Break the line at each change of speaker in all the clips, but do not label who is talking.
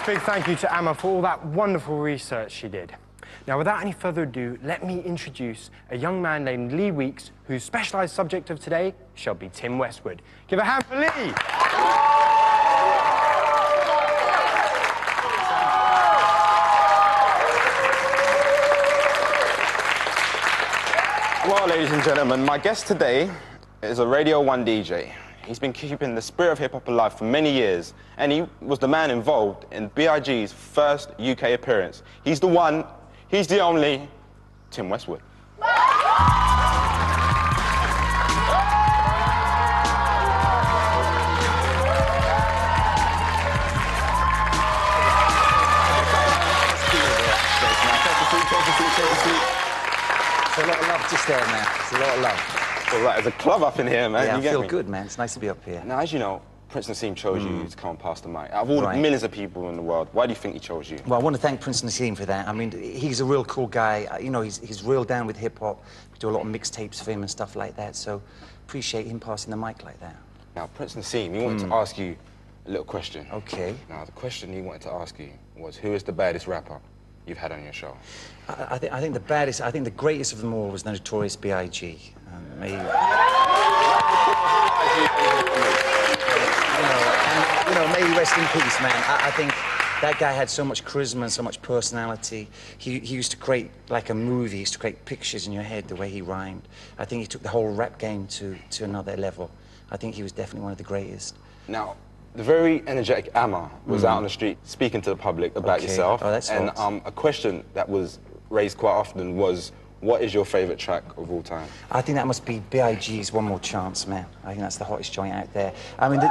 nice big thank you to Amma for all that wonderful research she did. Now, without any further ado, let me introduce a young man named Lee Weeks, whose specialised subject of today shall be Tim Westwood. Give a hand for Lee!
Well, ladies and gentlemen, my guest today is a Radio 1 DJ. He's been keeping the spirit of hip-hop alive for many years, and he was the man involved in B.I.G's first UK appearance. He's the one, he's the only, Tim Westwood.
There's a lot of love just there, man. There's a lot of love.
Well, there's a club up in here, man.
Yeah,
you
I
get
feel
me?
good, man. It's nice to be up here.
Now, as you know, Prince Nassim chose you to come and pass the mic. Out of all the millions of people in the world, why do you think he chose you?
Well, I want to thank Prince Nassim for that. I mean, he's a real cool guy. You know, he's real down with hip-hop. We do a lot of mixtapes for him and stuff like that, so appreciate him passing the mic like that.
Now, Prince Nassim, he wanted to ask you a little question.
Okay.
Now, the question he wanted to ask you was, who is the baddest rapper you've had on your show?
I think the baddest, I think the greatest of them all was the Notorious B.I.G. You know, may he rest in peace, man. I think that guy had so much charisma and so much personality. He used to create like a movie. He used to create pictures in your head the way he rhymed. I think he took the whole rap game to another level. I think he was definitely one of the greatest.
Now, the very energetic Amma was out on the street speaking to the public about yourself.
Oh, that's
and
hot.
a question that was raised quite often was, what is your favourite track of all time?
I think that must be B.I.G.'s One More Chance, man. I think that's the hottest joint out there. I mean, yeah,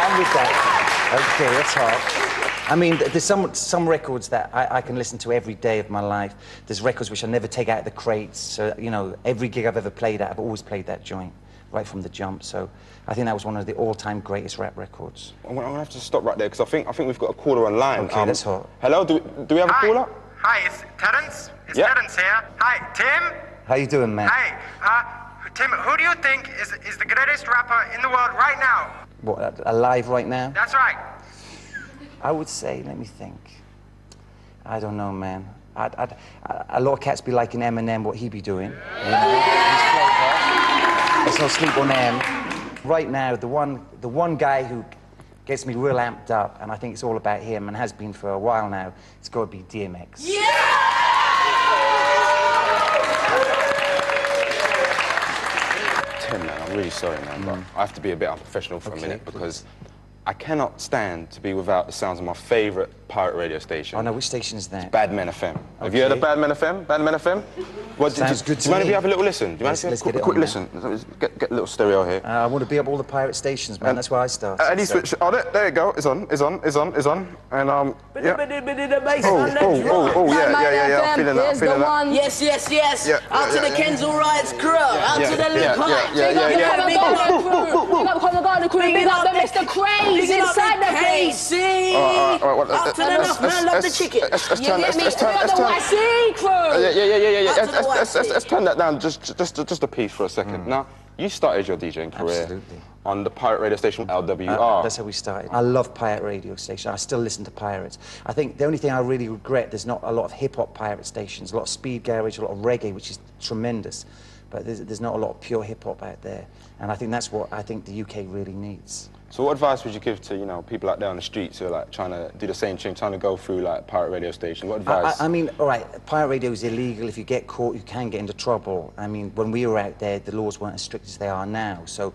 I'm with that. Okay, that's hot. I mean, there's some records that I can listen to every day of my life. There's records which I never take out of the crates. So, you know, every gig I've ever played at, I've always played that joint right from the jump. So I think that was one of the all-time greatest rap records.
I'm gonna have to stop right there because I think we've got a caller online.
Okay, that's hot.
Hello, do we have a caller?
Hi, it's Terence. It's Terence here. Hi, Tim.
How you doing, man?
Hi, Tim, who do you think is the greatest rapper in the world right now?
What, alive right now?
That's right.
I would say, let me think. I don't know, man. A lot of cats be liking Eminem, what he be doing. You know? There's no sleep on M. Right now, the one guy who gets me real amped up, and I think it's all about him, and has been for a while now, it's got to be DMX.
Tim, man, I'm really sorry, man, but I have to be a bit unprofessional for a minute because I cannot stand to be without the sounds of my favourite pirate radio station.
Oh, no, which station is that?
Bad Men FM. Have you heard of Bad Men FM? Bad Men FM? Well,
Sounds good to
do you mind if
me.
you have a little listen? Do you mind if you have a quick listen? Get a little stereo here.
I want to be up all the pirate stations, man. That's where I start.
And he switched. Oh, there you go. It's on. And yeah. Yeah. I'm feeling that. I'm feeling that.
Yes. Out to the Kenzel Riots crew. Out to the Luke High.
Big up the Mr. Craze inside the place.
Out to the Nuff Man, love the chicken.
Let's turn that down just a piece for a second. Now, you started your DJing career on the pirate radio station LWR.
That's how we started. I love pirate radio station. I still listen to pirates. I think the only thing I really regret, there's not a lot of hip-hop pirate stations, a lot of speed garage, a lot of reggae, which is tremendous. But there's not a lot of pure hip-hop out there. And I think that's what I think the UK really needs.
So what advice would you give to, you know, people out there on the streets who are like trying to do the same thing, trying to go through like pirate radio station? What advice?
I mean, all right, pirate radio is illegal. If you get caught, you can get into trouble. I mean, when we were out there, the laws weren't as strict as they are now. So,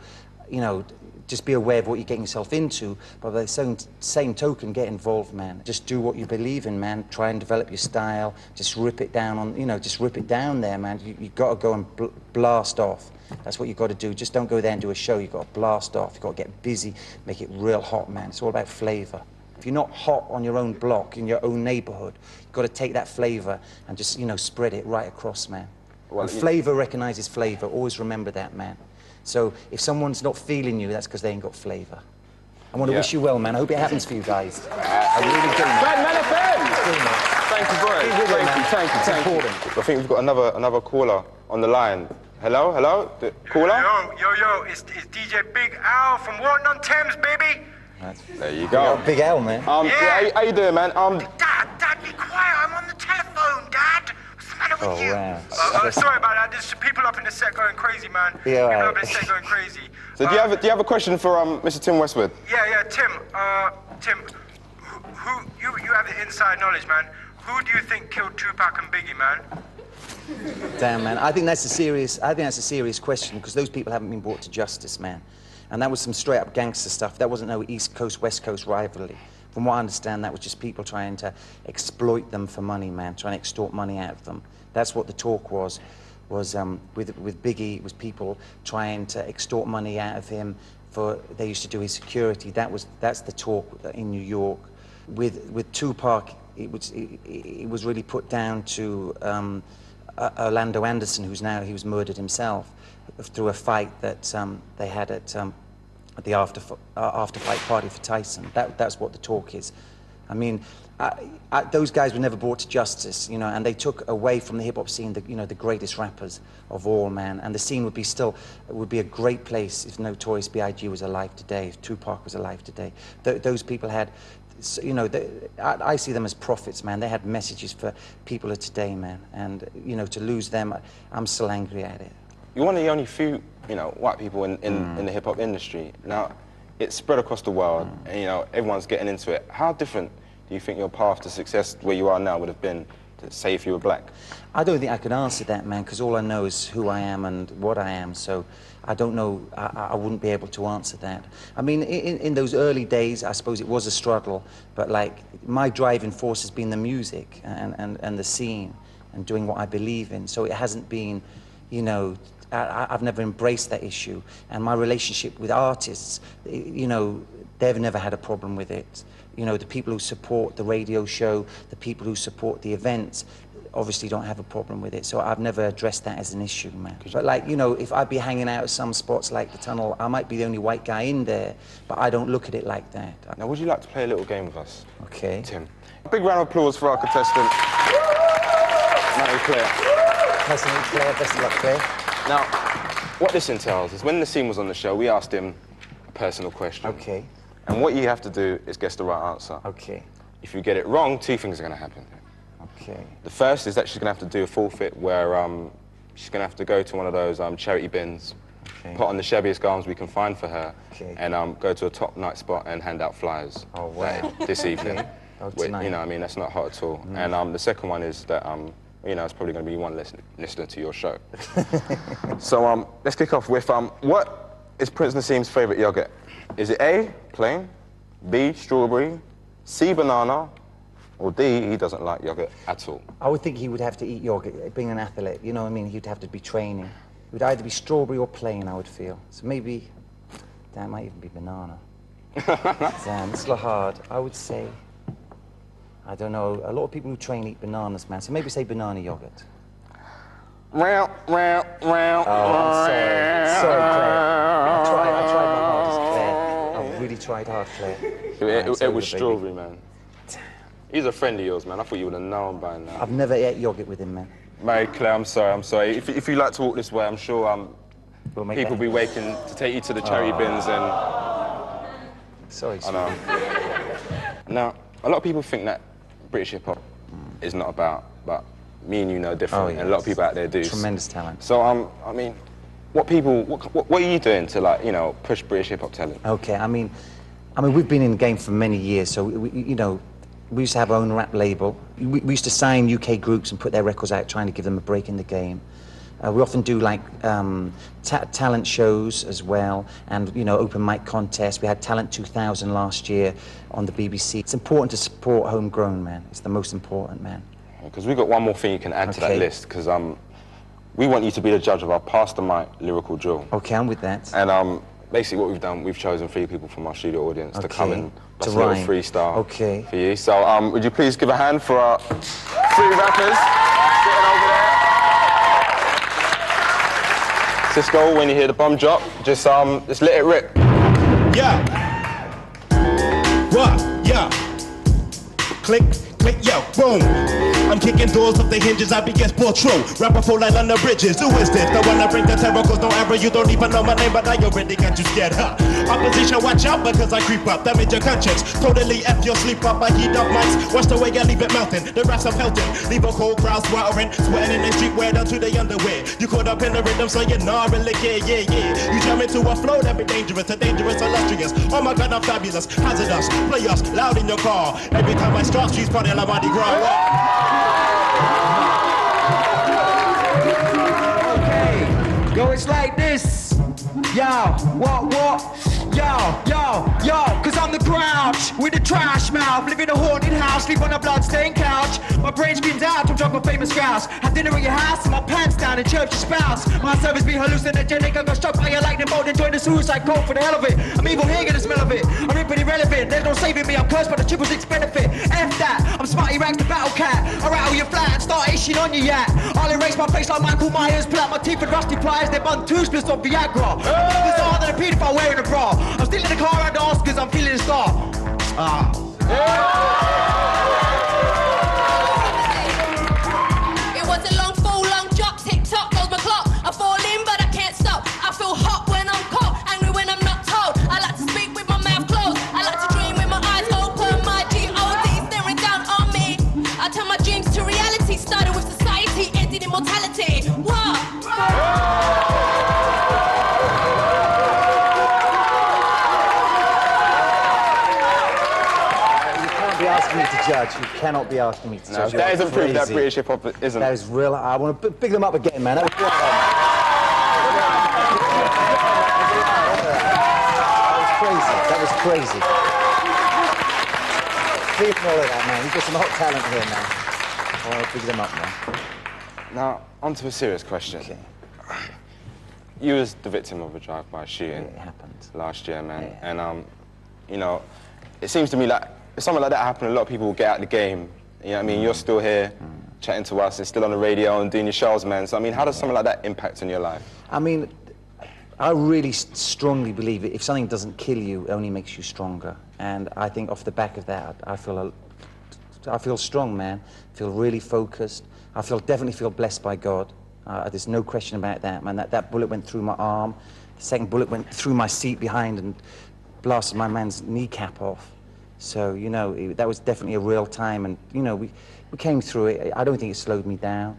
you know, just be aware of what you're getting yourself into, but by the same token, get involved, man. Just do what you believe in, man. Try and develop your style. Just rip it down on, you know, just rip it down there, man. You got to go and blast off. That's what you got to do. Just don't go there and do a show. You got to blast off. You got to get busy, make it real hot, man. It's all about flavour. If you're not hot on your own block, in your own neighbourhood, you've got to take that flavour and just, you know, spread it right across, man. Well, and flavour recognises flavour. Always remember that, man. So if someone's not feeling you, that's because they ain't got flavour. I want to wish you well, man. I hope it happens for you guys. I really do, man.
Bad Man FM! Thank you, bro. Thank you. I think we've got another caller on the line. Hello? Caller?
Yo, it's DJ Big Al from Walton-on-Thames, baby.
There you go.
Big L, man.
Yeah, how you doing, man?
Dad, be quiet. I'm on the telephone, Dad. What's the matter with you?
Wow.
Sorry about that. There's people up in the set going crazy, man.
Yeah,
people
right.
up in the set going crazy.
So do you have a question for Mr. Tim Westwood?
Yeah, Tim. Tim, you have the inside knowledge, man. Who do you think killed Tupac and Biggie, man?
Damn, man. I think that's a serious question because those people haven't been brought to justice, man. And that was some straight-up gangster stuff. That wasn't no East Coast, West Coast rivalry. From what I understand, that was just people trying to exploit them for money, man, trying to extort money out of them. That's what the talk was with Biggie. It was people trying to extort money out of him they used to do his security. That's the talk in New York. With Tupac, it was really put down to Orlando Anderson, he was murdered himself through a fight that they had at the after-fight party for Tyson. That's what the talk is. I mean, those guys were never brought to justice, and they took away from the hip-hop scene the greatest rappers of all, man. And the scene would be a great place if Notorious B.I.G. was alive today, if Tupac was alive today. Those people had, I see them as prophets, man. They had messages for people of today, man. And to lose them, I'm still angry at it.
You're one of the only few, white people in the hip-hop industry. Now, it's spread across the world, and, everyone's getting into it. How different do you think your path to success where you are now would have been to say if you were black?
I don't think I can answer that, man, because all I know is who I am and what I am, so I don't know, I wouldn't be able to answer that. I mean, in those early days, I suppose it was a struggle, but like, my driving force has been the music and the scene and doing what I believe in, so it hasn't been, I've never embraced that issue. And my relationship with artists, they've never had a problem with it. The people who support the radio show, the people who support the events, obviously don't have a problem with it. So I've never addressed that as an issue, man. But like, if I'd be hanging out at some spots like the Tunnel, I might be the only white guy in there, but I don't look at it like that.
Now, would you like to play a little game with us?
Okay.
Tim. A big round of applause for our contestant, Claire.
Personally, Claire, best of luck, Claire.
Now, what this entails is when Nassim was on the show, we asked him a personal question.
Okay.
And what you have to do is guess the right answer.
Okay.
If you get it wrong, two things are going to happen.
Okay.
The first is that she's going to have to do a forfeit where she's going to have to go to one of those charity bins, put on the shabbiest garments we can find for her, and go to a top night spot and hand out flyers.
Oh, wow.
This evening.
Oh, tonight.
I mean, that's not hot at all. And the second one is that, it's probably going to be one listener to your show. So let's kick off with, what is Prince Nassim's favourite yogurt? Is it A, plain, B, strawberry, C, banana, or D, he doesn't like yogurt at all?
I would think he would have to eat yogurt, being an athlete, you know what I mean? He'd have to be training. It would either be strawberry or plain, I would feel. So maybe, that might even be banana. Damn, it's a little hard. I would say, I don't know, a lot of people who train eat bananas, man, so maybe say banana yogurt.
Oh,
I'm sorry. Sorry, Claire. I tried my hardest, Claire. I really tried hard, Claire.
It was strawberry, man. He's a friend of yours, man. I thought you would have known by now.
I've never ate yogurt with him, man.
Mary Claire, I'm sorry. If you like to walk this way, I'm sure people will be waiting to take you to the charity bins and...
Sorry,
I know. Now, a lot of people think that British hip-hop is not about, but me and you know different, and a lot of people out there do.
Tremendous talent.
So, I mean, what are you doing to, push British hip-hop talent?
Okay, I mean, we've been in the game for many years, so, we used to have our own rap label. We used to sign UK groups and put their records out, trying to give them a break in the game. We often do, like, talent shows as well, and, open mic contests. We had Talent 2000 last year on the BBC. It's important to support homegrown, man. It's the most important, man.
Because we've got one more thing you can add to that list, because we want you to be the judge of our Pass the Mic lyrical drill.
Okay, I'm with that.
And basically what we've done, we've chosen 3 people from our studio audience to come and do a little freestyle for you. So would you please give a hand for our 3 rappers sitting over there? Cisco, when you hear the bomb drop, just let it rip.
Yeah. What? Yeah. Click, click, yo, boom. I'm kicking doors off the hinges, I be guess poor true. Rapper full like London bridges. Who is this? The one that bring the terror, cause no error. You don't even know my name, but I already got you scared, huh? Opposition, watch out, because I creep up. Damage your conscience. Totally F your sleep up. I heat up mics. Watch the way I leave it melting. The raps I'm pelting. Leave a cold crowd sweltering. Sweating in the street, wear down to the underwear. You caught up in the rhythm, so you're not really care, yeah. You jump into a flow that be dangerous, illustrious. Oh my God, I'm fabulous, hazardous. Play us loud in your car. Every time I start, streets party like Mardi Gras.
Okay, go, it's like this. Yo, what? Yo, cause I'm the grouch with the trash mouth. Live in a haunted house, sleep on a bloodstained couch. My brain screams out to drunk a famous grouse. Have dinner at your house and my pants down in church your spouse. My service be hallucinogenic, I got struck by a lightning bolt and joined the suicide cult for the hell of it. I'm evil here, get the smell of it. I'm ripping irrelevant, there's no saving me. I'm cursed by the 666 benefit. F that, I'm Smarty Rags the battle cat. I rattle your flat and start itching on your yak. I'll erase my face like Michael Myers, pull out my teeth with rusty pliers. They bun two splits on Viagra. This harder than a pedophile wearing a bra. I'm still in the car at the Oscars, I'm feeling the star.
It was a long fall, long drop, tick tock goes my clock. I fall in but I can't stop. I feel hot when I'm cold, angry when I'm not told. I like to speak with my mouth closed. I like to dream with my eyes open. My G.O.D. staring down on me. I turn my dreams to reality. Started with society, ended in mortality. What?
Me to judge. You cannot be asking me to judge.
That isn't proof that British hip hop isn't.
That is real. I want to big them up again, man. That was well done. That was crazy. Feeling all of that, man. You've got some hot talent here, man. I want to big them up, man.
Now, on to a serious question.
Okay.
You was the victim of a drive-by shooting.
It happened
last year, man.
Yeah.
And you know, it seems to me like if something like that happened, a lot of people will get out of the game. You know what I mean? You're still here, chatting to us, and still on the radio and doing your shows, man. So I mean, how does something like that impact on your life?
I mean, I really strongly believe it. If something doesn't kill you, it only makes you stronger. And I think off the back of that, I feel strong, man. I feel really focused. I definitely feel blessed by God. There's no question about that, man. That bullet went through my arm. The second bullet went through my seat behind and blasted my man's kneecap off. So, you know, that was definitely a real time, and, you know, we came through it. I don't think it slowed me down.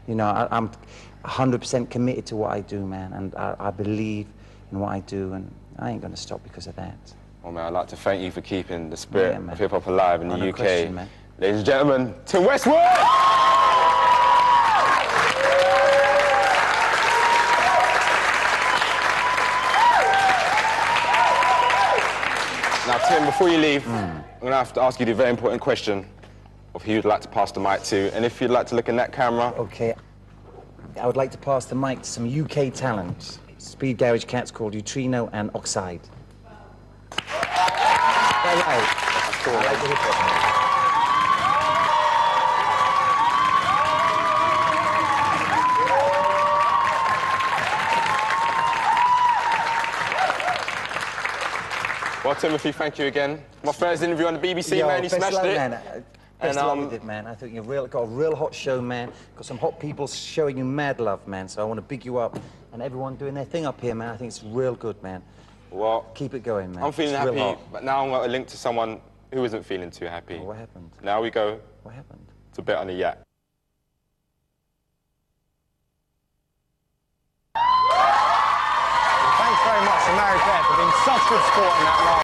You know, I'm 100% committed to what I do, man, and I believe in what I do, and I ain't going to stop because of that.
Well, man, I'd like to thank you for keeping the spirit of hip-hop alive in the UK.
Question, man.
Ladies and gentlemen, Tim Westwood! Now, Tim, before you leave, I'm going to have to ask you the very important question of who you'd like to pass the mic to, and if you'd like to look in that camera.
Okay. I would like to pass the mic to some UK talent. Speed Garage Cats called Neutrino and Oxide. All right. That's cool. I like the hip-hop.
Well, Timothy, thank you again. My first interview on the BBC, man, you smashed it.
Man. Best of luck with it, man. I think you've got a real hot show, man. Got some hot people showing you mad love, man. So I want to big you up. And everyone doing their thing up here, man. I think it's real good, man.
Well,
keep it going, man.
I'm feeling happy, but now I'm going to link to someone who isn't feeling too happy.
Oh, what happened?
Now we go.
What happened?
To bet on a yacht.
Thanks very much to Mary Claire for being such good sport in that last